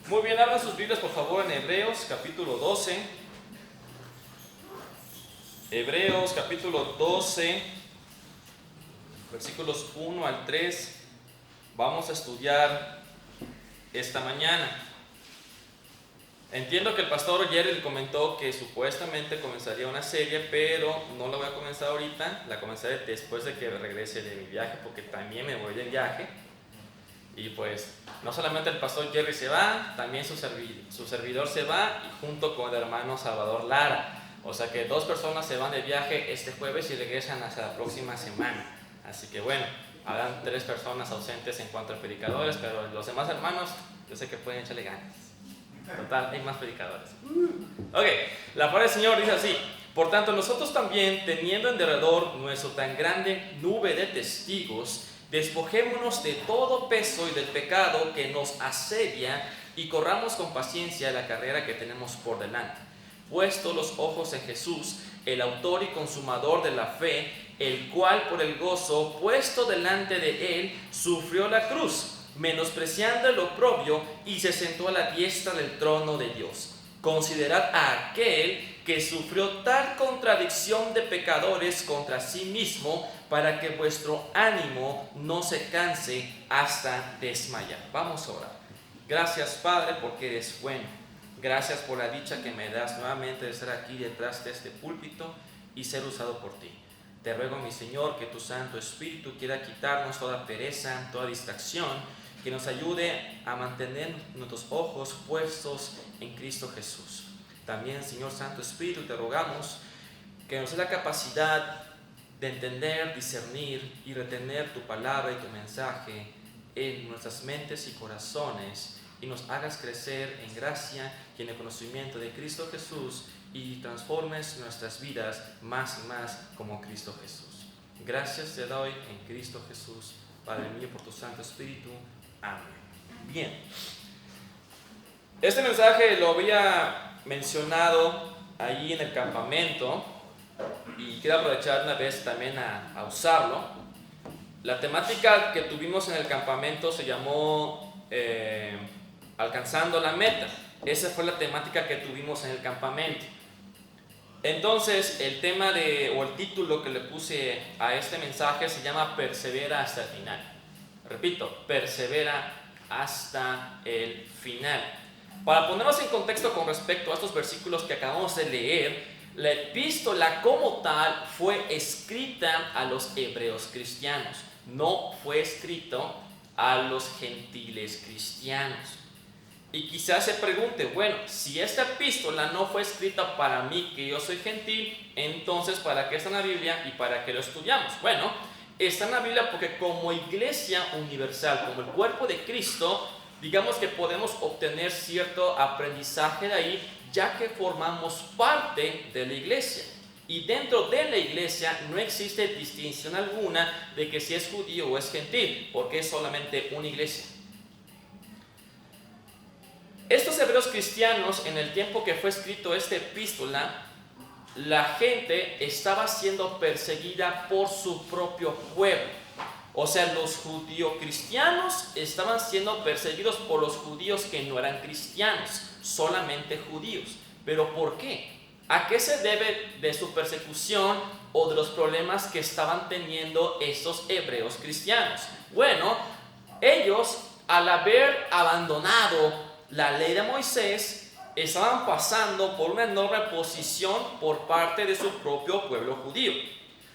Muy bien, abran sus Biblias por favor en Hebreos capítulo 12. Hebreos capítulo 12, versículos 1 al 3. Vamos a estudiar esta mañana. Entiendo que el pastor Jerry le comentó que supuestamente comenzaría una serie, pero no la voy a comenzar ahorita, la comenzaré después de que regrese de mi viaje, porque también me voy de viaje. Y pues, no solamente el pastor Jerry se va, también su servidor se va, y junto con el hermano Salvador Lara. O sea que 2 personas se van de viaje este jueves y regresan hasta la próxima semana. Así que bueno, habrán 3 personas ausentes en cuanto a predicadores, pero los demás hermanos, yo sé que pueden echarle ganas. Total, hay más predicadores. Ok, la palabra del Señor dice así: por tanto, nosotros también, teniendo en derredor nuestro tan grande nube de testigos, despojémonos de todo peso y del pecado que nos asedia y corramos con paciencia la carrera que tenemos por delante. Puesto los ojos en Jesús, el autor y consumador de la fe, el cual por el gozo puesto delante de él sufrió la cruz, menospreciando el oprobio, y se sentó a la diestra del trono de Dios. Considerad a aquel que sufrió tal contradicción de pecadores contra sí mismo, para que vuestro ánimo no se canse hasta desmayar. Vamos a orar. Gracias, Padre, porque eres bueno. Gracias por la dicha que me das nuevamente de estar aquí detrás de este púlpito y ser usado por ti. Te ruego, mi Señor, que tu Santo Espíritu quiera quitarnos toda pereza, toda distracción, que nos ayude a mantener nuestros ojos puestos en Cristo Jesús. También, Señor Santo Espíritu, te rogamos que nos dé la capacidad de entender, discernir y retener tu palabra y tu mensaje en nuestras mentes y corazones, y nos hagas crecer en gracia y en el conocimiento de Cristo Jesús, y transformes nuestras vidas más y más como Cristo Jesús. Gracias te doy en Cristo Jesús, Padre mío, por tu Santo Espíritu. Amén. Bien, este mensaje lo había mencionado ahí en el campamento y quiero aprovechar una vez también a usarlo. La temática que tuvimos en el campamento se llamó Alcanzando la meta. Esa fue la temática que tuvimos en el campamento. Entonces el tema o el título que le puse a este mensaje se llama Persevera hasta el final. Repito, persevera hasta el final. Para ponernos en contexto con respecto a estos versículos que acabamos de leer, la epístola como tal fue escrita a los hebreos cristianos, no fue escrito a los gentiles cristianos. Y quizás se pregunte, bueno, si esta epístola no fue escrita para mí, que yo soy gentil, entonces ¿para qué está en la Biblia y para qué lo estudiamos? Bueno, está en la Biblia porque como iglesia universal, como el cuerpo de Cristo, digamos que podemos obtener cierto aprendizaje de ahí, ya que formamos parte de la iglesia. Y dentro de la iglesia no existe distinción alguna de que si es judío o es gentil, porque es solamente una iglesia. Estos hebreos cristianos, en el tiempo que fue escrito esta epístola, la gente estaba siendo perseguida por su propio pueblo. O sea, los judíos cristianos estaban siendo perseguidos por los judíos que no eran cristianos, solamente judíos. ¿Pero por qué? ¿A qué se debe de su persecución o de los problemas que estaban teniendo estos hebreos cristianos? Bueno, ellos, al haber abandonado la ley de Moisés, estaban pasando por una enorme oposición por parte de su propio pueblo judío.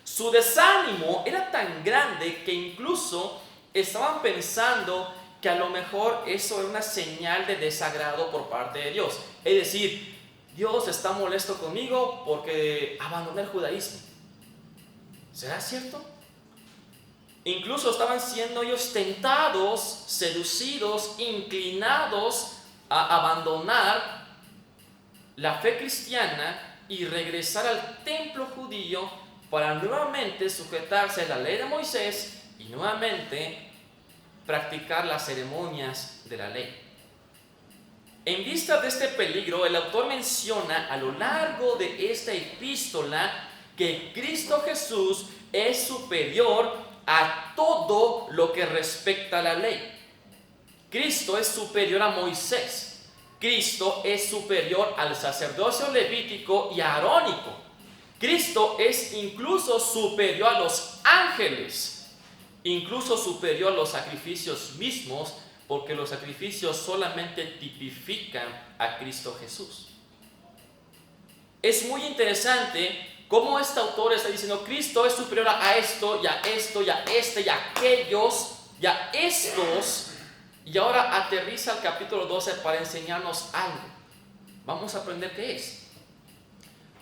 Su desánimo era tan grande que incluso estaban pensando que a lo mejor eso era una señal de desagrado por parte de Dios. Es decir, Dios está molesto conmigo porque abandoné el judaísmo. ¿Será cierto? Incluso estaban siendo ellos tentados, seducidos, inclinados a abandonar la fe cristiana y regresar al templo judío para nuevamente sujetarse a la ley de Moisés y nuevamente practicar las ceremonias de la ley. En vista de este peligro, el autor menciona a lo largo de esta epístola que Cristo Jesús es superior a todo lo que respecta a la ley. Cristo es superior a Moisés. Cristo es superior al sacerdocio levítico y arónico. Cristo es incluso superior a los ángeles, incluso superior a los sacrificios mismos, porque los sacrificios solamente tipifican a Cristo Jesús. Es muy interesante cómo este autor está diciendo: Cristo es superior a esto, y a esto, y a este, y a aquellos, y a estos. Y ahora aterriza al capítulo 12 para enseñarnos algo. Vamos a aprender qué es.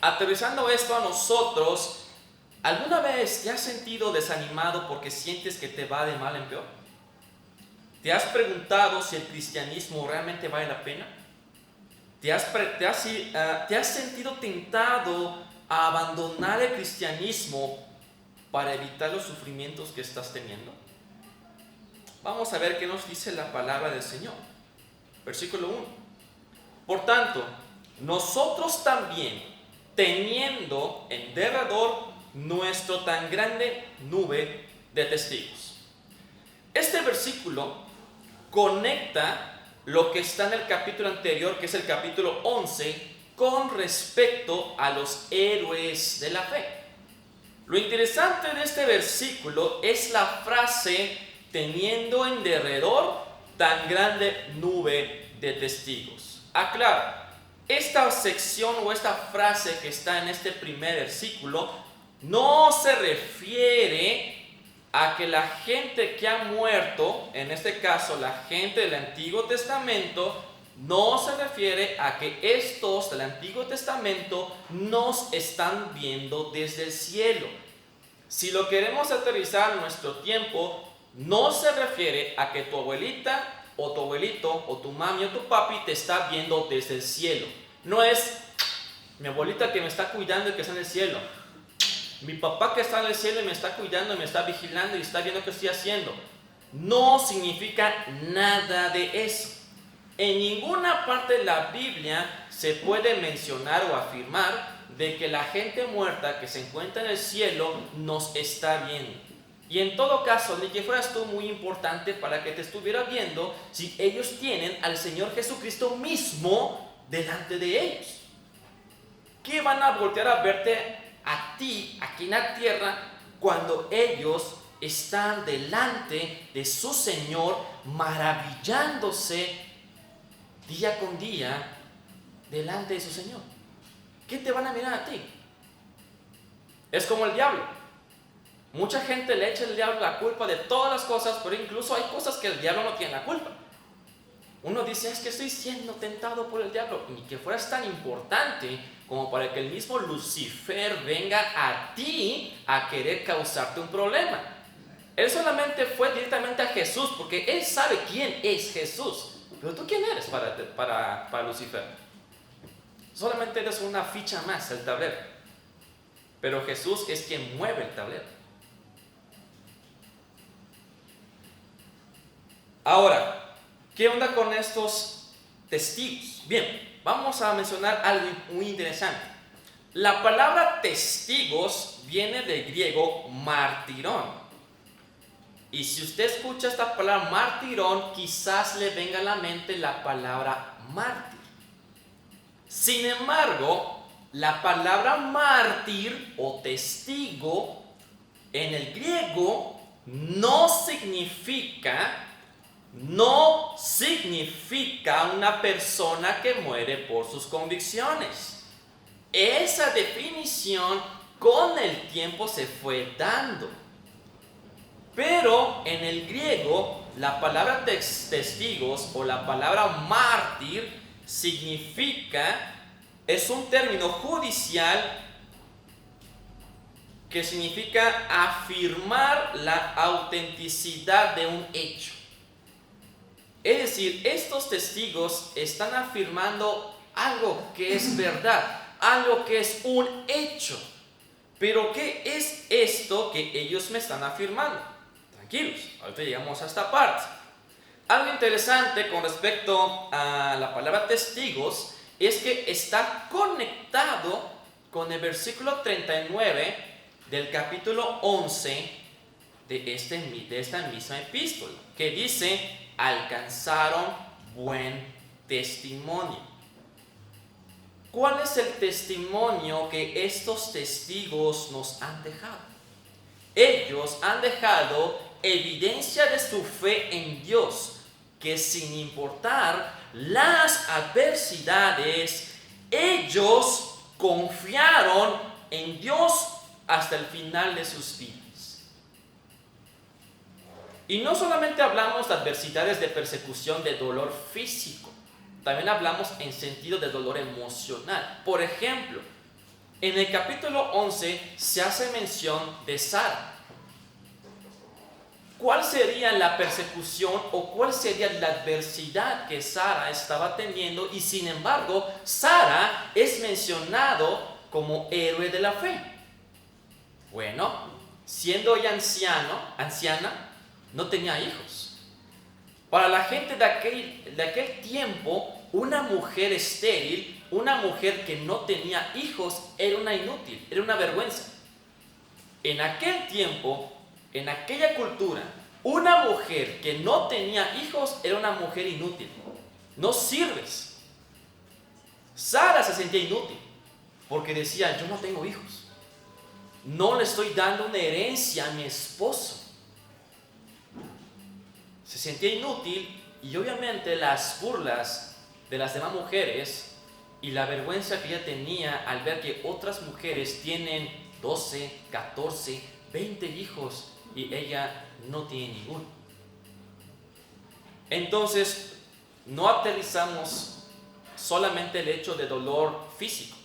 Aterrizando esto a nosotros, ¿alguna vez te has sentido desanimado porque sientes que te va de mal en peor? ¿Te has preguntado si el cristianismo realmente vale la pena? ¿Te has sentido tentado a abandonar el cristianismo para evitar los sufrimientos que estás teniendo? Vamos a ver qué nos dice la palabra del Señor. Versículo 1. Por tanto, nosotros también, teniendo en derredor nuestra tan grande nube de testigos. Este versículo conecta lo que está en el capítulo anterior, que es el capítulo 11, con respecto a los héroes de la fe. Lo interesante de este versículo es la frase: teniendo en derredor tan grande nube de testigos. Aclaro, esta sección o esta frase que está en este primer versículo no se refiere a que la gente que ha muerto, en este caso la gente del Antiguo Testamento, no se refiere a que estos del Antiguo Testamento nos están viendo desde el cielo. Si lo queremos aterrizar en nuestro tiempo, no se refiere a que tu abuelita o tu abuelito o tu mami o tu papi te está viendo desde el cielo. No es mi abuelita que me está cuidando y que está en el cielo, mi papá que está en el cielo y me está cuidando y me está vigilando y está viendo qué estoy haciendo. No significa nada de eso. En ninguna parte de la Biblia se puede mencionar o afirmar de que la gente muerta que se encuentra en el cielo nos está viendo. Y en todo caso, ni que fueras tú muy importante para que te estuviera viendo si ellos tienen al Señor Jesucristo mismo delante de ellos. ¿Qué van a voltear a verte a ti aquí en la tierra cuando ellos están delante de su Señor, maravillándose día con día delante de su Señor? ¿Qué te van a mirar a ti? Es como el diablo. Mucha gente le echa al diablo la culpa de todas las cosas, pero incluso hay cosas que el diablo no tiene la culpa. Uno dice: es que estoy siendo tentado por el diablo. Y que fueras tan importante como para que el mismo Lucifer venga a ti a querer causarte un problema. Él solamente fue directamente a Jesús porque él sabe quién es Jesús. Pero tú, ¿quién eres para Lucifer? Solamente eres una ficha más del tablero. Pero Jesús es quien mueve el tablero. Ahora, ¿qué onda con estos testigos? Bien, vamos a mencionar algo muy interesante. La palabra testigos viene del griego martirón. Y si usted escucha esta palabra martirón, quizás le venga a la mente la palabra mártir. Sin embargo, la palabra mártir o testigo en el griego no significa una persona que muere por sus convicciones. Esa definición con el tiempo se fue dando. Pero en el griego, la palabra testigos o la palabra mártir es un término judicial que significa afirmar la autenticidad de un hecho. Es decir, estos testigos están afirmando algo que es verdad, algo que es un hecho. Pero ¿qué es esto que ellos me están afirmando? Tranquilos, ahorita llegamos a esta parte. Algo interesante con respecto a la palabra testigos es que está conectado con el versículo 39 del capítulo 11 de esta misma epístola, que dice: alcanzaron buen testimonio. ¿Cuál es el testimonio que estos testigos nos han dejado? Ellos han dejado evidencia de su fe en Dios, que sin importar las adversidades, ellos confiaron en Dios hasta el final de sus vidas. Y no solamente hablamos de adversidades de persecución, de dolor físico, también hablamos en sentido de dolor emocional. Por ejemplo, en el capítulo 11 se hace mención de Sara. ¿Cuál sería la persecución o cuál sería la adversidad que Sara estaba teniendo? Y sin embargo, Sara es mencionado como héroe de la fe. Bueno, siendo ella anciana, no tenía hijos. Para la gente de aquel tiempo, una mujer estéril, una mujer que no tenía hijos, era una inútil, era una vergüenza. En aquel tiempo, en aquella cultura, una mujer que no tenía hijos era una mujer inútil. No sirves. Sara se sentía inútil porque decía, yo no tengo hijos. No le estoy dando una herencia a mi esposo. Se sentía inútil y obviamente las burlas de las demás mujeres y la vergüenza que ella tenía al ver que otras mujeres tienen 12, 14, 20 hijos y ella no tiene ninguno. Entonces, no aterrizamos solamente el hecho de dolor físico,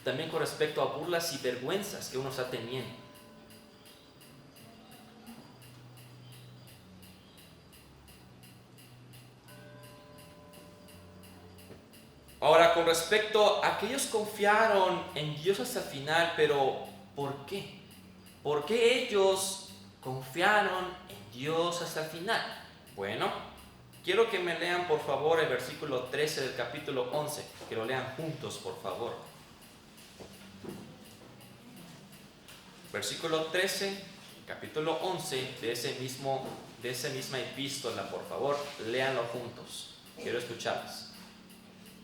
también con respecto a burlas y vergüenzas que uno está teniendo. Ahora, con respecto a que ellos confiaron en Dios hasta el final, pero ¿por qué? ¿Por qué ellos confiaron en Dios hasta el final? Bueno, quiero que me lean por favor el versículo 13 del capítulo 11, que lo lean juntos por favor. Versículo 13, capítulo 11 de esa misma epístola, por favor, léanlo juntos. Quiero escucharlos.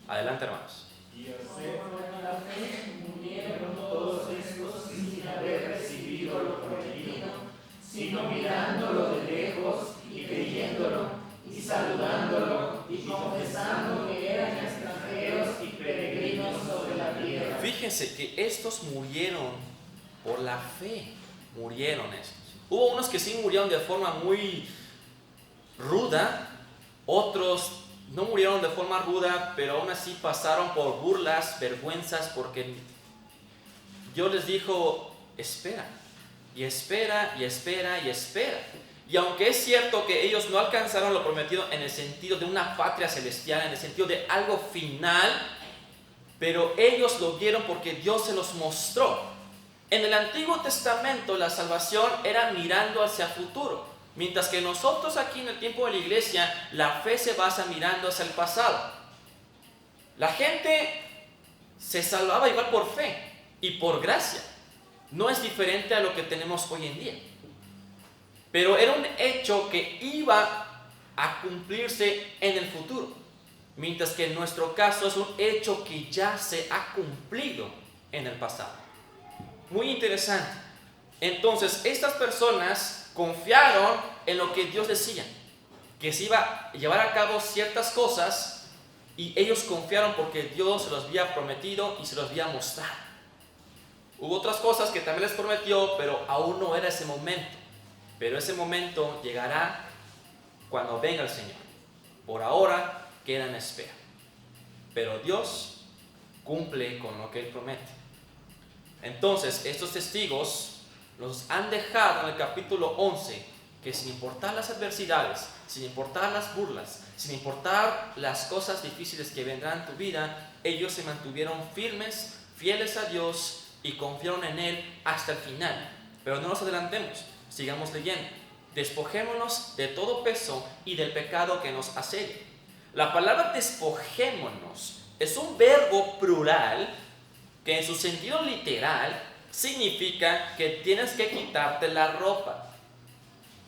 Adelante, hermanos. Y al ser por la fe murieron todos estos sin haber recibido lo prometido, sino mirándolo de lejos y creyéndolo y saludándolo y confesando que eran extranjeros y peregrinos sobre la tierra. Fíjense que estos murieron por la fe, murieron estos. Hubo unos que sí murieron de forma muy ruda, otros no murieron de forma ruda, pero aún así pasaron por burlas, vergüenzas, porque Dios les dijo, espera, y espera, y espera, y espera. Y aunque es cierto que ellos no alcanzaron lo prometido en el sentido de una patria celestial, en el sentido de algo final, pero ellos lo vieron porque Dios se los mostró. En el Antiguo Testamento la salvación era mirando hacia el futuro. Mientras que nosotros aquí en el tiempo de la iglesia, la fe se basa mirando hacia el pasado. La gente se salvaba igual por fe y por gracia. No es diferente a lo que tenemos hoy en día. Pero era un hecho que iba a cumplirse en el futuro. Mientras que en nuestro caso es un hecho que ya se ha cumplido en el pasado. Muy interesante. Entonces, estas personas confiaron en lo que Dios decía, que se iba a llevar a cabo ciertas cosas, y ellos confiaron porque Dios se los había prometido y se los había mostrado. Hubo otras cosas que también les prometió, pero aún no era ese momento. Pero ese momento llegará cuando venga el Señor. Por ahora queda en espera. Pero Dios cumple con lo que Él promete. Entonces, estos testigos nos han dejado en el capítulo 11 que sin importar las adversidades, sin importar las burlas, sin importar las cosas difíciles que vendrán en tu vida, ellos se mantuvieron firmes, fieles a Dios y confiaron en Él hasta el final. Pero no nos adelantemos, sigamos leyendo. Despojémonos de todo peso y del pecado que nos asedia. La palabra despojémonos es un verbo plural que en su sentido literal significa que tienes que quitarte la ropa.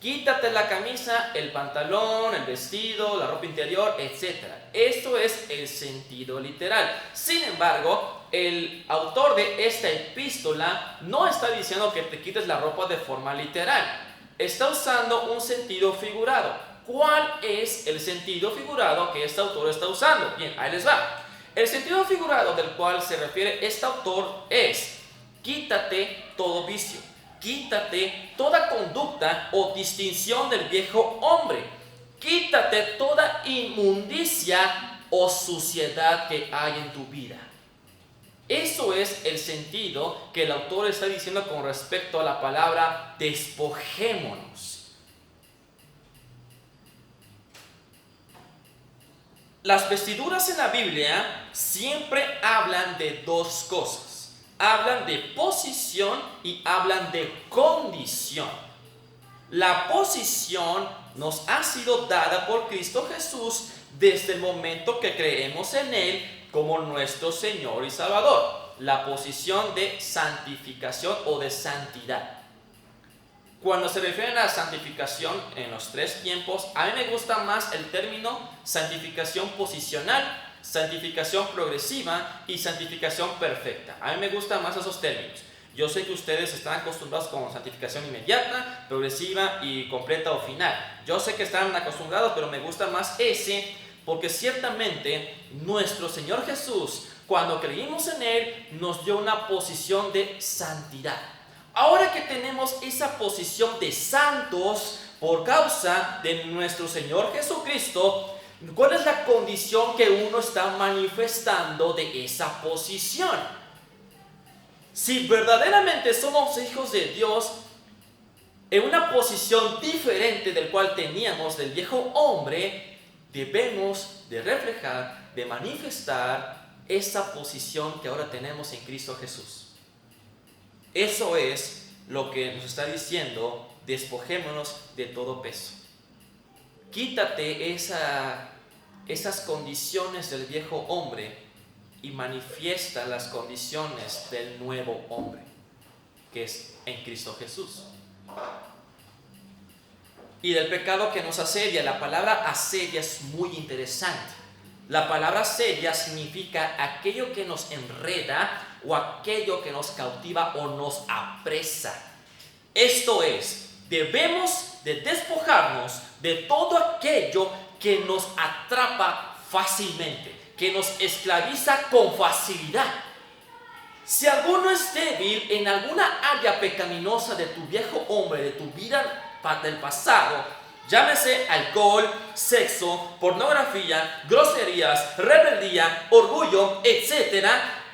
Quítate la camisa, el pantalón, el vestido, la ropa interior, etc. Esto es el sentido literal. Sin embargo, el autor de esta epístola no está diciendo que te quites la ropa de forma literal. Está usando un sentido figurado. ¿Cuál es el sentido figurado que este autor está usando? Bien, ahí les va. El sentido figurado del cual se refiere este autor es: quítate todo vicio. Quítate toda conducta o distinción del viejo hombre. Quítate toda inmundicia o suciedad que hay en tu vida. Eso es el sentido que el autor está diciendo con respecto a la palabra despojémonos. Las vestiduras en la Biblia siempre hablan de dos cosas. Hablan de posición y hablan de condición. La posición nos ha sido dada por Cristo Jesús desde el momento que creemos en Él como nuestro Señor y Salvador. La posición de santificación o de santidad. Cuando se refieren a santificación en los tres tiempos, a mí me gusta más el término santificación posicional, santificación progresiva y santificación perfecta. A mí me gustan más esos términos. Yo sé que ustedes están acostumbrados con santificación inmediata, progresiva y completa o final. Yo sé que están acostumbrados, pero me gusta más ese, porque ciertamente nuestro Señor Jesús, cuando creímos en Él, nos dio una posición de santidad. Ahora que tenemos esa posición de santos por causa de nuestro Señor Jesucristo, ¿cuál es la condición que uno está manifestando de esa posición? Si verdaderamente somos hijos de Dios, en una posición diferente del cual teníamos del viejo hombre, debemos de reflejar, de manifestar esa posición que ahora tenemos en Cristo Jesús. Eso es lo que nos está diciendo: despojémonos de todo peso. Quítate esas condiciones del viejo hombre y manifiesta las condiciones del nuevo hombre, que es en Cristo Jesús. Y del pecado que nos asedia. La palabra asedia es muy interesante. La palabra asedia significa aquello que nos enreda o aquello que nos cautiva o nos apresa. Esto es, debemos de despojarnos de todo aquello que nos atrapa fácilmente, que nos esclaviza con facilidad. Si alguno es débil en alguna área pecaminosa de tu viejo hombre, de tu vida del pasado, llámese alcohol, sexo, pornografía, groserías, rebeldía, orgullo, etc.,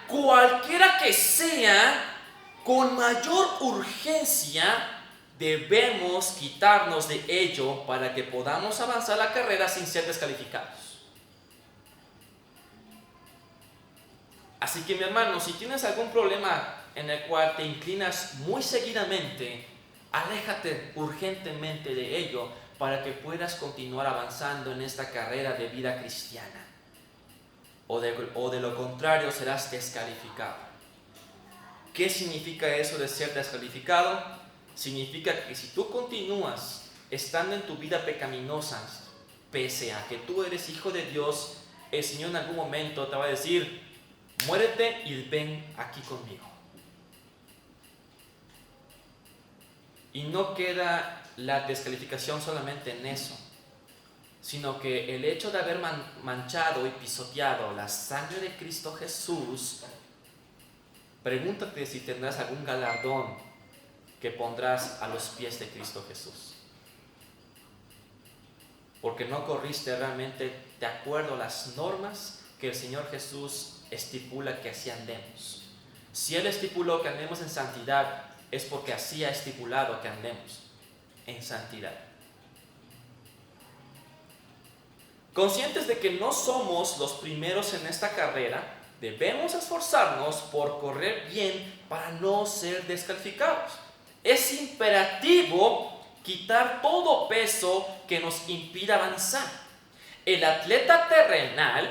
cualquiera que sea, con mayor urgencia debemos quitarnos de ello para que podamos avanzar la carrera sin ser descalificados. Así que, mi hermano, si tienes algún problema en el cual te inclinas muy seguidamente, aléjate urgentemente de ello para que puedas continuar avanzando en esta carrera de vida cristiana. O de lo contrario, serás descalificado. ¿Qué significa eso de ser descalificado? Significa que si tú continúas estando en tu vida pecaminosa, pese a que tú eres hijo de Dios, el Señor en algún momento te va a decir: muérete y ven aquí conmigo. Y no queda la descalificación solamente en eso, sino que el hecho de haber manchado y pisoteado la sangre de Cristo Jesús, pregúntate si tendrás algún galardón que pondrás a los pies de Cristo Jesús. Porque no corriste realmente de acuerdo a las normas que el Señor Jesús estipula que así andemos. Si Él estipuló que andemos en santidad, es porque así ha estipulado que andemos en santidad. Conscientes de que no somos los primeros en esta carrera, debemos esforzarnos por correr bien para no ser descalificados. Es imperativo quitar todo peso que nos impida avanzar. El atleta terrenal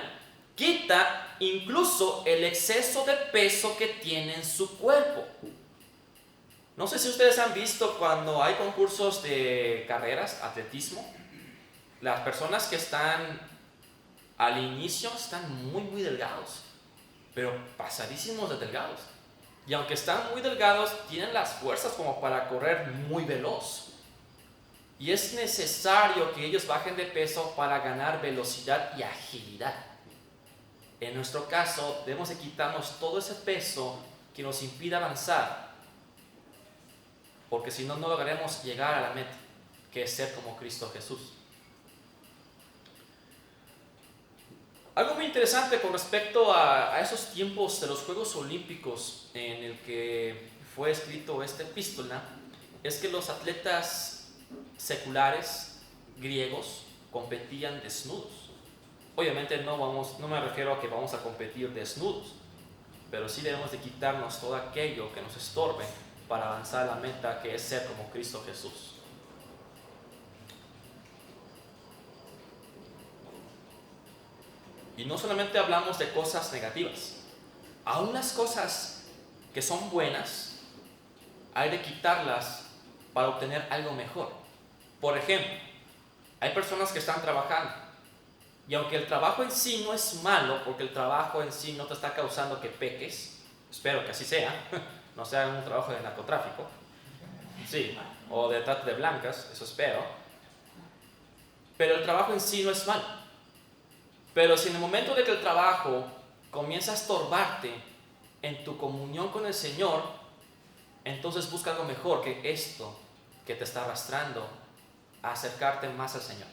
quita incluso el exceso de peso que tiene en su cuerpo. No sé si ustedes han visto cuando hay concursos de carreras, atletismo, las personas que están al inicio están muy delgados, pero pasadísimos de delgados. Y aunque están muy delgados, tienen las fuerzas como para correr muy veloz. Y es necesario que ellos bajen de peso para ganar velocidad y agilidad. En nuestro caso, debemos de quitarnos todo ese peso que nos impide avanzar, porque si no, no lograremos llegar a la meta, que es ser como Cristo Jesús. Algo muy interesante con respecto a esos tiempos de los Juegos Olímpicos en el que fue escrito esta epístola, es que los atletas seculares griegos competían desnudos. Obviamente no me refiero a que vamos a competir desnudos, pero sí debemos de quitarnos todo aquello que nos estorbe para avanzar a la meta, que es ser como Cristo Jesús. Y no solamente hablamos de cosas negativas, aún las cosas que son buenas hay de quitarlas para obtener algo mejor. Por ejemplo, hay personas que están trabajando y aunque el trabajo en sí no es malo, porque el trabajo en sí no te está causando que peques, espero que así sea, no sea un trabajo de narcotráfico, sí, o de trata de blancas, eso espero, pero el trabajo en sí no es malo. Pero si en el momento de que el trabajo comienza a estorbarte en tu comunión con el Señor, entonces busca algo mejor que esto que te está arrastrando a acercarte más al Señor.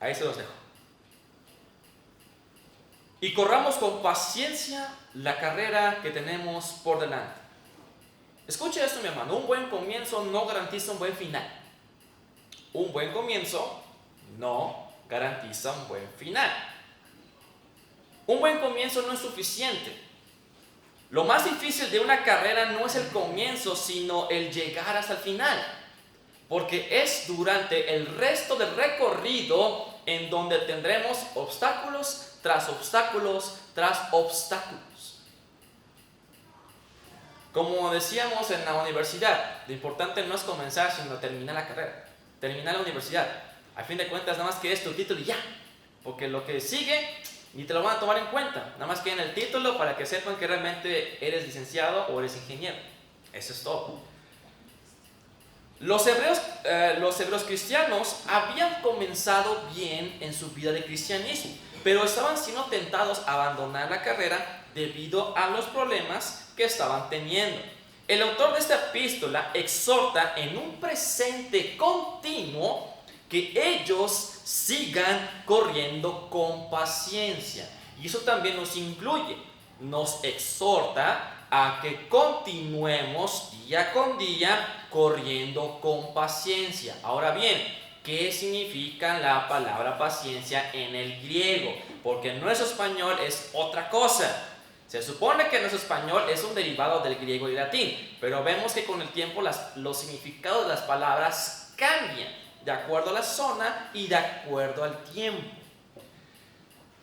Ahí se los dejo. Y corramos con paciencia la carrera que tenemos por delante. Escuche esto, mi hermano. Un buen comienzo no garantiza un buen final. Un buen comienzo no garantiza un buen final. Un buen comienzo no es suficiente. Lo más difícil de una carrera no es el comienzo, sino el llegar hasta el final. Porque es durante el resto del recorrido en donde tendremos obstáculos tras obstáculos tras obstáculos. Como decíamos en la universidad, lo importante no es comenzar, sino terminar la carrera, terminar la universidad. A fin de cuentas, nada más que es tu título y ya. Porque lo que sigue, ni te lo van a tomar en cuenta. Nada más que en el título para que sepan que realmente eres licenciado o eres ingeniero. Eso es todo. Los hebreos cristianos habían comenzado bien en su vida de cristianismo, pero estaban siendo tentados a abandonar la carrera debido a los problemas que estaban teniendo. El autor de esta epístola exhorta en un presente continuo que ellos sigan corriendo con paciencia. Y eso también nos incluye, nos exhorta a que continuemos día con día corriendo con paciencia. Ahora bien, ¿qué significa la palabra paciencia en el griego? Porque en nuestro español es otra cosa. Se supone que nuestro español es un derivado del griego y latín, pero vemos que con el tiempo los significados de las palabras cambian de acuerdo a la zona y de acuerdo al tiempo.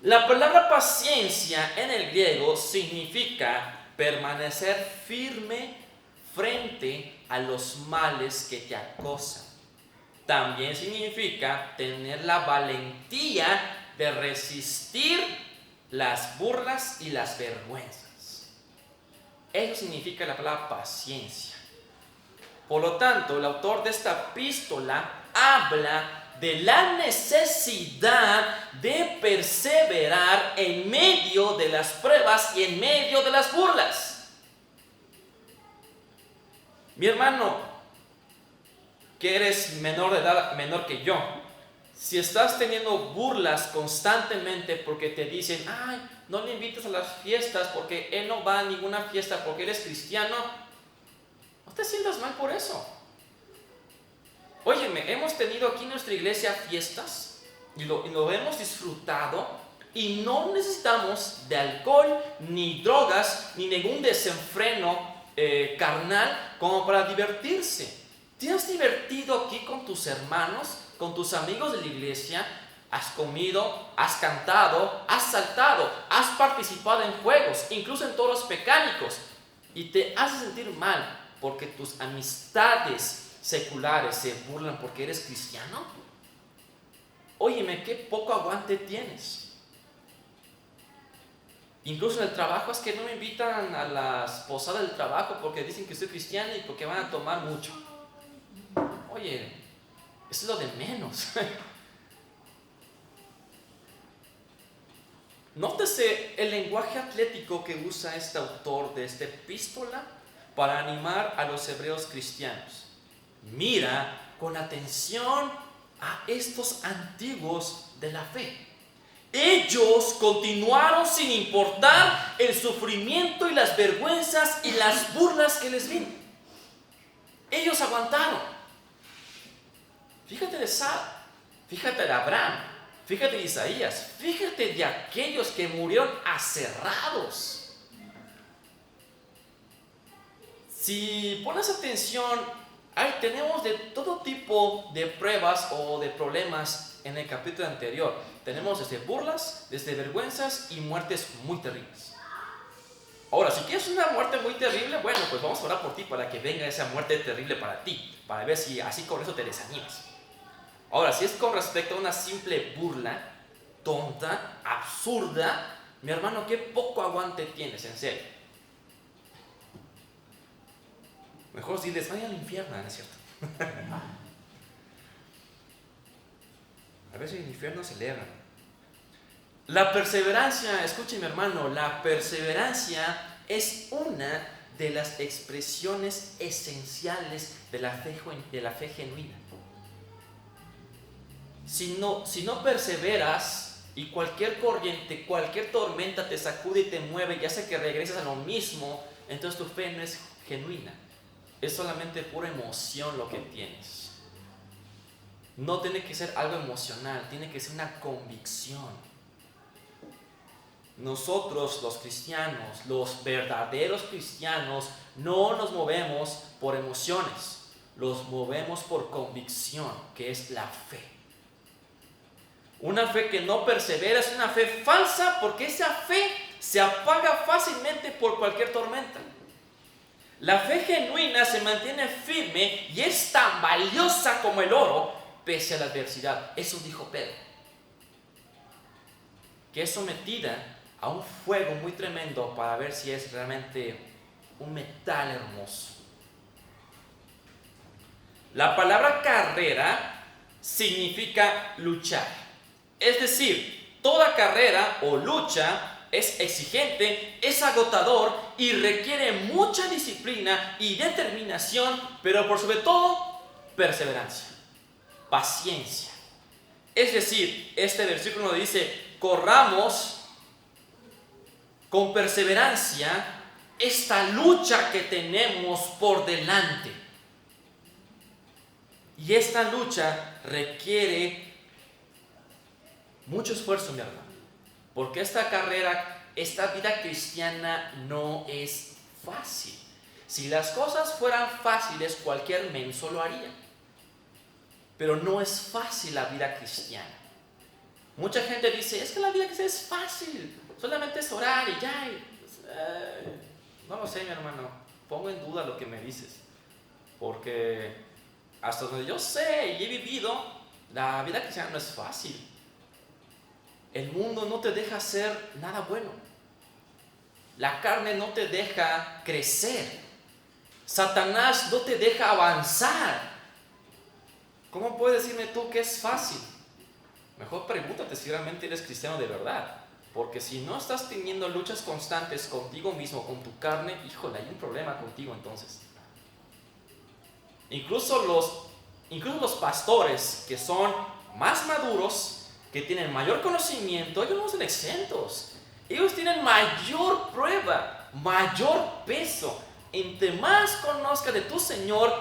La palabra paciencia en el griego significa permanecer firme frente a los males que te acosan. También significa tener la valentía de resistir las burlas y las vergüenzas. Eso significa la palabra paciencia. Por lo tanto, el autor de esta epístola habla de la necesidad de perseverar en medio de las pruebas y en medio de las burlas. Mi hermano, que eres menor de edad, menor que yo, si estás teniendo burlas constantemente porque te dicen, ay, no le invites a las fiestas porque él no va a ninguna fiesta porque él es cristiano, no te sientas mal por eso. Óyeme, hemos tenido aquí en nuestra iglesia fiestas y lo hemos disfrutado y no necesitamos de alcohol, ni drogas, ni ningún desenfreno carnal como para divertirse. ¿Te has divertido aquí con tus hermanos, con tus amigos de la iglesia? Has comido, has cantado, has saltado, has participado en juegos, incluso en toros mecánicos, y te hace sentir mal porque tus amistades seculares se burlan porque eres cristiano. Óyeme, qué poco aguante tienes. Incluso en el trabajo es que no me invitan a las posadas del trabajo porque dicen que soy cristiano y porque van a tomar mucho. Oye, eso es lo de menos. Nótese el lenguaje atlético que usa este autor de esta epístola para animar a los hebreos cristianos. Mira con atención a estos antiguos de la fe. Ellos continuaron sin importar el sufrimiento y las vergüenzas y las burlas que les vino. Ellos aguantaron. Fíjate de Sara, fíjate de Abraham, fíjate de Isaías, fíjate de aquellos que murieron aserrados. Si pones atención, ahí tenemos de todo tipo de pruebas o de problemas en el capítulo anterior. Tenemos desde burlas, desde vergüenzas y muertes muy terribles. Ahora, si quieres una muerte muy terrible, bueno, pues vamos a orar por ti para que venga esa muerte terrible para ti, para ver si así con eso te desanimas. Ahora, si es con respecto a una simple burla, tonta, absurda, mi hermano, qué poco aguante tienes, en serio. Mejor diles, vaya al infierno, ¿no es cierto? A veces el infierno se eleva. La perseverancia, escuche mi hermano, la perseverancia es una de las expresiones esenciales de la fe genuina. Si no perseveras y cualquier corriente, cualquier tormenta te sacude y te mueve y hace que regreses a lo mismo, entonces tu fe no es genuina. Es solamente pura emoción lo que tienes. No tiene que ser algo emocional, tiene que ser una convicción. Nosotros los cristianos, los verdaderos cristianos, no nos movemos por emociones, los movemos por convicción, que es la fe. Una fe que no persevera es una fe falsa, porque esa fe se apaga fácilmente por cualquier tormenta. La fe genuina se mantiene firme y es tan valiosa como el oro pese a la adversidad. Eso dijo Pedro, que es sometida a un fuego muy tremendo para ver si es realmente un metal hermoso. La palabra carrera significa luchar. Es decir, toda carrera o lucha es exigente, es agotador y requiere mucha disciplina y determinación, pero por sobre todo, perseverancia, paciencia. Es decir, este versículo nos dice, corramos con perseverancia esta lucha que tenemos por delante. Y esta lucha requiere mucho esfuerzo, mi hermano, porque esta carrera, esta vida cristiana no es fácil. Si las cosas fueran fáciles, cualquier menso lo haría. Pero no es fácil la vida cristiana. Mucha gente dice, es que la vida cristiana es fácil, solamente es orar y ya. No lo sé, mi hermano, pongo en duda lo que me dices, porque hasta donde yo sé y he vivido, la vida cristiana no es fácil. El mundo no te deja hacer nada bueno. La carne no te deja crecer. Satanás no te deja avanzar. ¿Cómo puedes decirme tú que es fácil? Mejor pregúntate si realmente eres cristiano de verdad. Porque si no estás teniendo luchas constantes contigo mismo, con tu carne, híjole, hay un problema contigo entonces. Incluso los pastores que son más maduros, que tienen mayor conocimiento, ellos no son exentos. Ellos tienen mayor prueba, mayor peso. Entre más conozcas de tu Señor,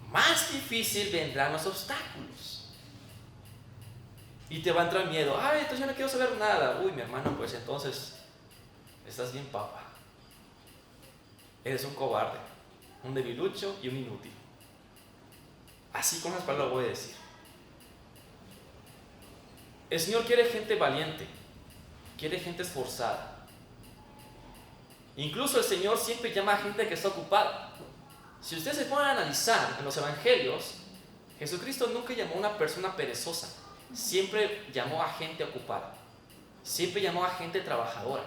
más difícil vendrán los obstáculos. Y te va a entrar miedo. Ay, entonces yo no quiero saber nada. Uy, mi hermano, pues entonces estás bien papa. Eres un cobarde, un debilucho y un inútil. Así con las palabras lo voy a decir. El Señor quiere gente valiente, quiere gente esforzada. Incluso el Señor siempre llama a gente que está ocupada. Si ustedes se ponen a analizar en los evangelios, Jesucristo nunca llamó a una persona perezosa, siempre llamó a gente ocupada, siempre llamó a gente trabajadora.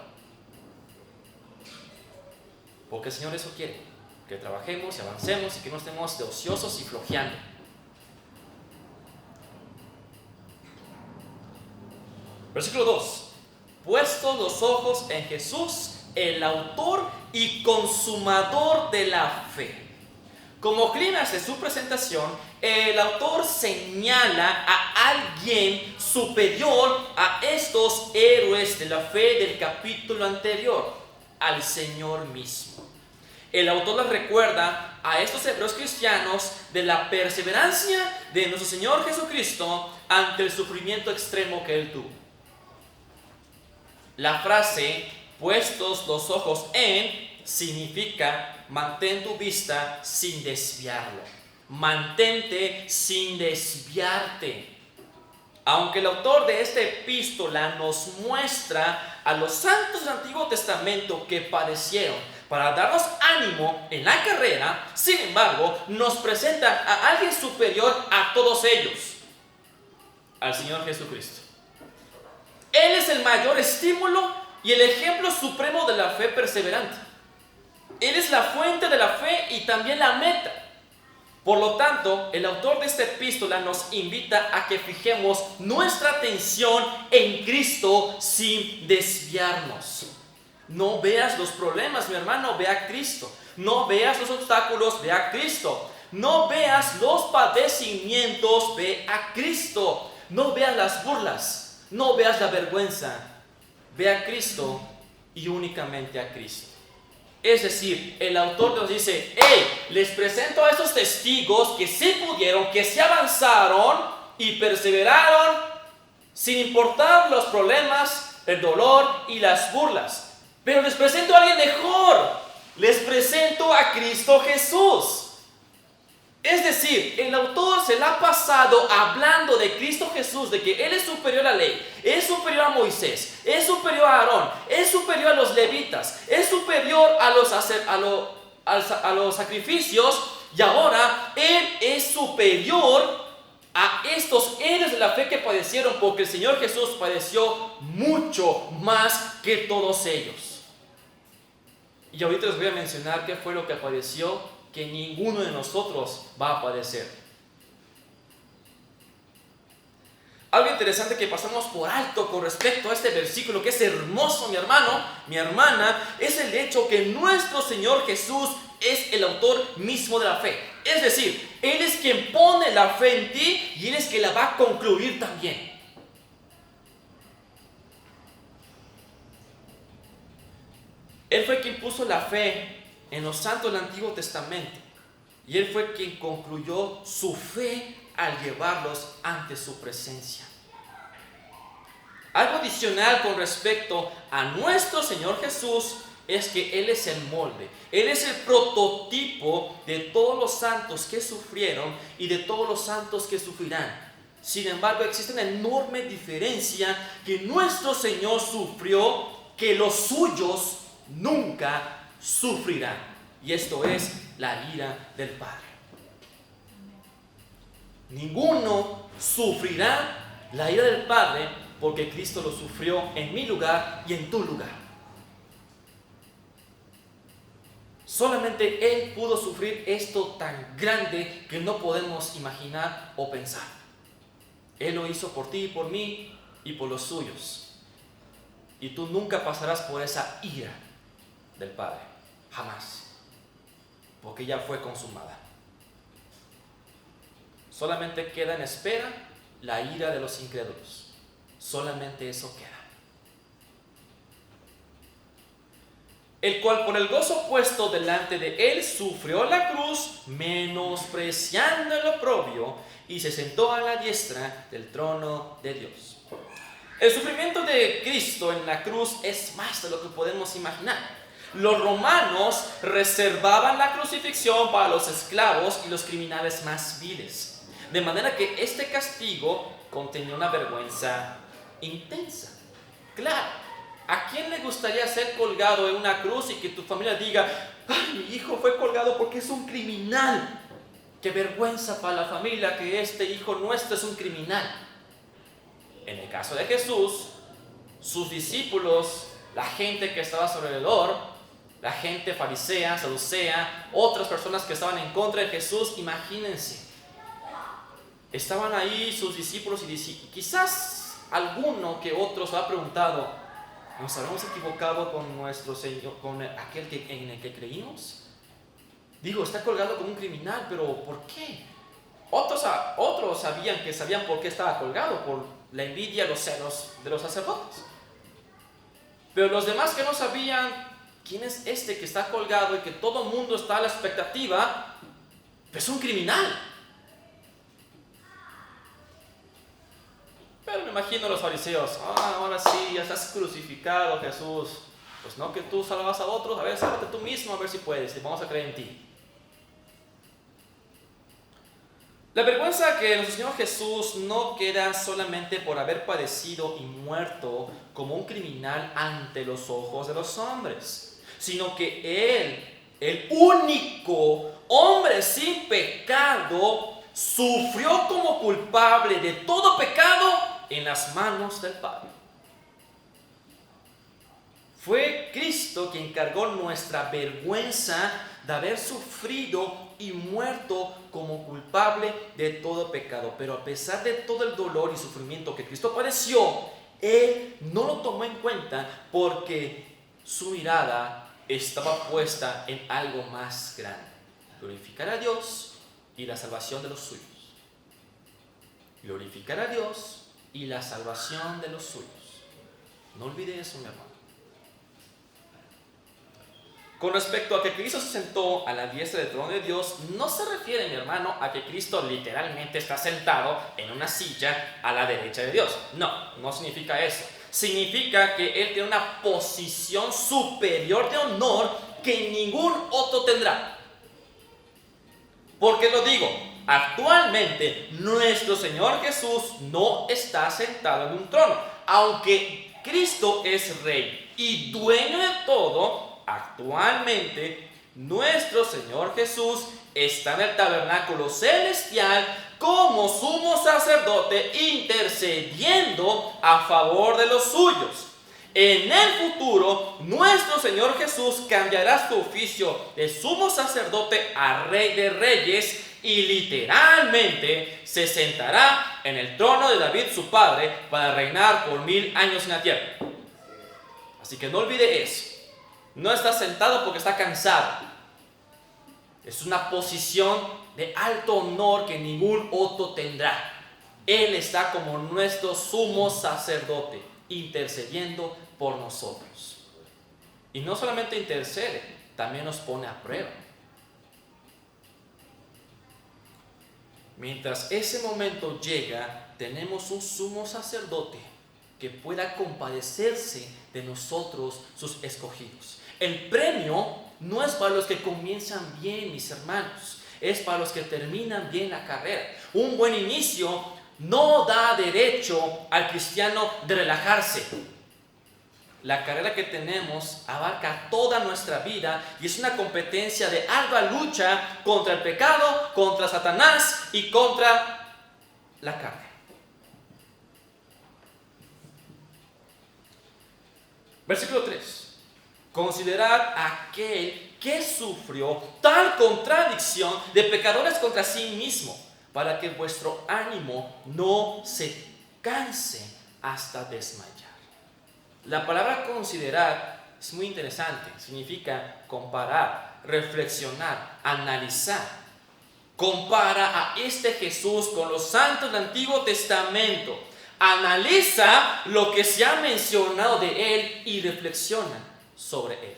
Porque el Señor eso quiere, que trabajemos y avancemos y que no estemos de ociosos y flojeando. Versículo 2. Puestos los ojos en Jesús, el autor y consumador de la fe. Como clímax de su presentación, el autor señala a alguien superior a estos héroes de la fe del capítulo anterior, al Señor mismo. El autor les recuerda a estos hebreos cristianos de la perseverancia de nuestro Señor Jesucristo ante el sufrimiento extremo que Él tuvo. La frase, puestos los ojos en, significa mantén tu vista sin desviarlo. Mantente sin desviarte. Aunque el autor de esta epístola nos muestra a los santos del Antiguo Testamento que padecieron para darnos ánimo en la carrera, sin embargo, nos presenta a alguien superior a todos ellos, al Señor Jesucristo. Él es el mayor estímulo y el ejemplo supremo de la fe perseverante. Él es la fuente de la fe y también la meta. Por lo tanto, el autor de esta epístola nos invita a que fijemos nuestra atención en Cristo sin desviarnos. No veas los problemas, mi hermano, ve a Cristo. No veas los obstáculos, ve a Cristo. No veas los padecimientos, ve a Cristo. No veas las burlas, no veas la vergüenza, ve a Cristo y únicamente a Cristo. Es decir, el autor nos dice, hey, les presento a estos testigos que sí pudieron, que sí avanzaron y perseveraron sin importar los problemas, el dolor y las burlas. Pero les presento a alguien mejor, les presento a Cristo Jesús. Es decir, el autor se la ha pasado hablando de Cristo Jesús, de que Él es superior a la ley, es superior a Moisés, es superior a Aarón, es superior a los levitas, es superior a los sacrificios, y ahora Él es superior a estos héroes de la fe que padecieron, porque el Señor Jesús padeció mucho más que todos ellos. Y ahorita les voy a mencionar qué fue lo que padeció, que ninguno de nosotros va a padecer. Algo interesante que pasamos por alto con respecto a este versículo, que es hermoso, mi hermano, mi hermana, es el hecho que nuestro Señor Jesús es el autor mismo de la fe. Es decir, Él es quien pone la fe en ti y Él es quien la va a concluir también. Él fue quien puso la fe en los santos del Antiguo Testamento, y Él fue quien concluyó su fe al llevarlos ante su presencia. Algo adicional con respecto a nuestro Señor Jesús es que Él es el molde, Él es el prototipo de todos los santos que sufrieron y de todos los santos que sufrirán. Sin embargo, existe una enorme diferencia, que nuestro Señor sufrió que los suyos nunca sufrirán, y esto es la ira del Padre. Ninguno sufrirá la ira del Padre, porque Cristo lo sufrió en mi lugar y en tu lugar. Solamente Él pudo sufrir esto tan grande que no podemos imaginar o pensar. Él lo hizo por ti y por mí y por los suyos, y tú nunca pasarás por esa ira del Padre, jamás, porque ya fue consumada. Solamente queda en espera la ira de los incrédulos. Solamente eso queda. El cual por el gozo puesto delante de Él sufrió la cruz, menospreciando el oprobio, y se sentó a la diestra del trono de Dios. El sufrimiento de Cristo en la cruz es más de lo que podemos imaginar. Los romanos reservaban la crucifixión para los esclavos y los criminales más viles, de manera que este castigo contenía una vergüenza intensa. Claro, ¿a quién le gustaría ser colgado en una cruz y que tu familia diga, ¡Ay, mi hijo fue colgado porque es un criminal! ¡Qué vergüenza para la familia que este hijo nuestro es un criminal! En el caso de Jesús, sus discípulos, la gente que estaba a su alrededor, la gente farisea, saducea, otras personas que estaban en contra de Jesús, imagínense, estaban ahí sus discípulos y quizás alguno que otro se ha preguntado: ¿nos habremos equivocado con nuestro Señor, con aquel en el que creímos? Digo, está colgado como un criminal, pero ¿por qué? Otros sabían por qué estaba colgado, por la envidia, los celos de los sacerdotes. Pero los demás que no sabían quién es este que está colgado y que todo el mundo está a la expectativa, es un criminal. Pero me imagino a los fariseos: ahora sí, ya estás crucificado, Jesús. Pues no que tú salvas a otros, a ver, sálvate tú mismo, a ver si puedes, y vamos a creer en ti. La vergüenza que nuestro Señor Jesús no queda solamente por haber padecido y muerto como un criminal ante los ojos de los hombres, sino que Él, el único hombre sin pecado, sufrió como culpable de todo pecado en las manos del Padre. Fue Cristo quien cargó nuestra vergüenza de haber sufrido y muerto como culpable de todo pecado. Pero a pesar de todo el dolor y sufrimiento que Cristo padeció, Él no lo tomó en cuenta porque su mirada estaba puesta en algo más grande: glorificar a Dios y la salvación de los suyos. Glorificar a Dios y la salvación de los suyos. No olvide eso, mi hermano. Con respecto a que Cristo se sentó a la diestra del trono de Dios, no se refiere, mi hermano, a que Cristo literalmente está sentado en una silla a la derecha de Dios. No significa eso. Significa que Él tiene una posición superior de honor que ningún otro tendrá. ¿Por qué lo digo? Actualmente nuestro Señor Jesús no está sentado en un trono. Aunque Cristo es Rey y dueño de todo, actualmente nuestro Señor Jesús está en el tabernáculo celestial como sumo sacerdote, intercediendo a favor de los suyos. En el futuro, nuestro Señor Jesús cambiará su oficio de sumo sacerdote a Rey de Reyes y literalmente se sentará en el trono de David su padre para reinar por 1000 años en la tierra. Así que no olvide eso. No está sentado porque está cansado. Es una posición de alto honor que ningún otro tendrá. Él está como nuestro sumo sacerdote, intercediendo por nosotros. Y no solamente intercede, también nos pone a prueba. Mientras ese momento llega, tenemos un sumo sacerdote que pueda compadecerse de nosotros, sus escogidos. El premio no es para los que comienzan bien, mis hermanos, es para los que terminan bien la carrera. Un buen inicio no da derecho al cristiano de relajarse. La carrera que tenemos abarca toda nuestra vida y es una competencia de ardua lucha contra el pecado, contra Satanás y contra la carne. Versículo 3. Considerad a aquel que sufrió tal contradicción de pecadores contra sí mismo, para que vuestro ánimo no se canse hasta desmayar. La palabra considerar es muy interesante. Significa comparar, reflexionar, analizar. Compara a este Jesús con los santos del Antiguo Testamento. Analiza lo que se ha mencionado de Él y reflexiona sobre Él.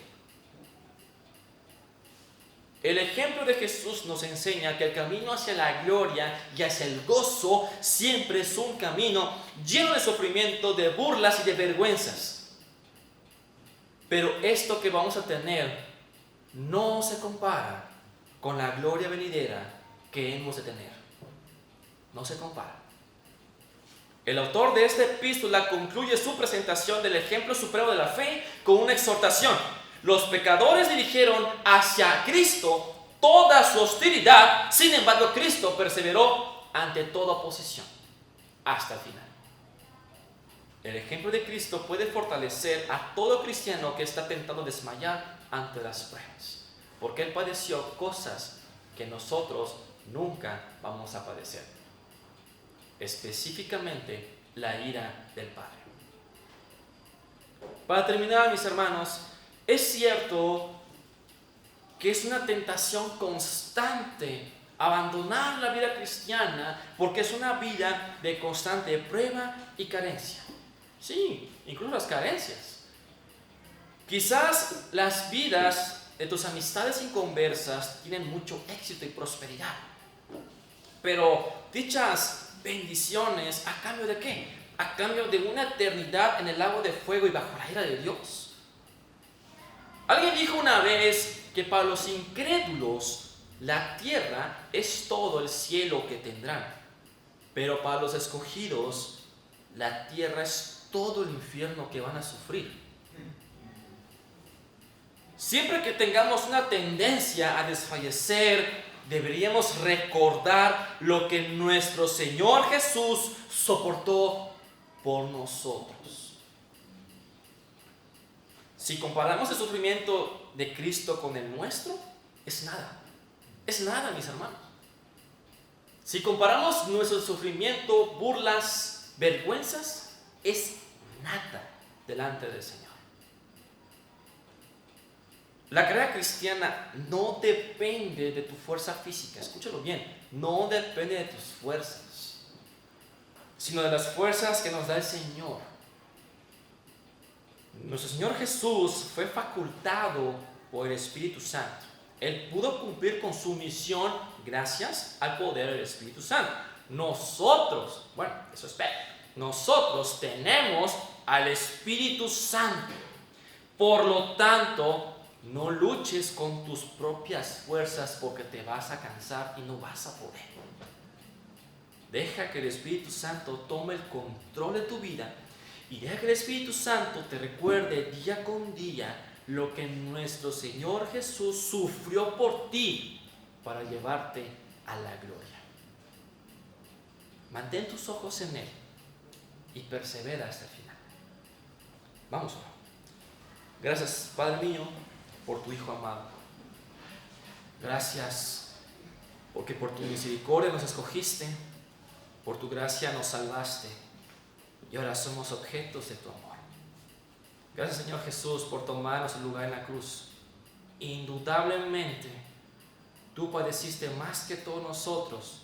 El ejemplo de Jesús nos enseña que el camino hacia la gloria y hacia el gozo siempre es un camino lleno de sufrimiento, de burlas y de vergüenzas. Pero esto que vamos a tener no se compara con la gloria venidera que hemos de tener. No se compara. El autor de esta epístola concluye su presentación del ejemplo supremo de la fe con una exhortación. Los pecadores dirigieron hacia Cristo toda su hostilidad, sin embargo Cristo perseveró ante toda oposición hasta el final. El ejemplo de Cristo puede fortalecer a todo cristiano que está tentado a desmayar ante las pruebas, porque Él padeció cosas que nosotros nunca vamos a padecer, específicamente la ira del Padre. Para terminar, mis hermanos, es cierto que es una tentación constante abandonar la vida cristiana, porque es una vida de constante prueba y carencia. Sí, incluso las carencias. Quizás las vidas de tus amistades inconversas tienen mucho éxito y prosperidad, pero dichas bendiciones, ¿a cambio de qué? A cambio de una eternidad en el lago de fuego y bajo la ira de Dios. Alguien dijo una vez que para los incrédulos la tierra es todo el cielo que tendrán, pero para los escogidos la tierra es todo el infierno que van a sufrir. Siempre que tengamos una tendencia a desfallecer, deberíamos recordar lo que nuestro Señor Jesús soportó por nosotros. Si comparamos el sufrimiento de Cristo con el nuestro, es nada. Es nada, mis hermanos. Si comparamos nuestro sufrimiento, burlas, vergüenzas, es nada delante del Señor. La carrera cristiana no depende de tu fuerza física, escúchalo bien, no depende de tus fuerzas, sino de las fuerzas que nos da el Señor. Nuestro Señor Jesús fue facultado por el Espíritu Santo. Él pudo cumplir con su misión gracias al poder del Espíritu Santo. Nosotros, bueno, eso espera, nosotros tenemos al Espíritu Santo. Por lo tanto, no luches con tus propias fuerzas, porque te vas a cansar y no vas a poder. Deja que el Espíritu Santo tome el control de tu vida y deja que el Espíritu Santo te recuerde día con día lo que nuestro Señor Jesús sufrió por ti para llevarte a la gloria. Mantén tus ojos en Él y persevera hasta el final. Vamos. Gracias, Padre mío, por tu Hijo amado. Gracias porque por tu misericordia nos escogiste, por tu gracia nos salvaste y ahora somos objetos de tu amor. Gracias, Señor Jesús, por tomarnos el lugar en la cruz. Indudablemente, tú padeciste más que todos nosotros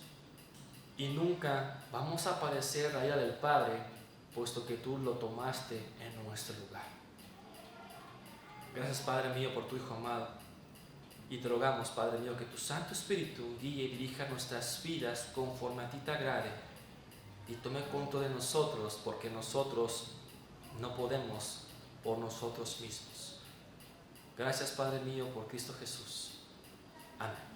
y nunca vamos a padecer la ira del Padre, puesto que tú lo tomaste en nuestro lugar. Gracias, Padre mío, por tu Hijo amado. Y te rogamos, Padre mío, que tu Santo Espíritu guíe y dirija nuestras vidas conforme a ti te agrade y tome control de nosotros, porque nosotros no podemos por nosotros mismos. Gracias, Padre mío, por Cristo Jesús. Amén.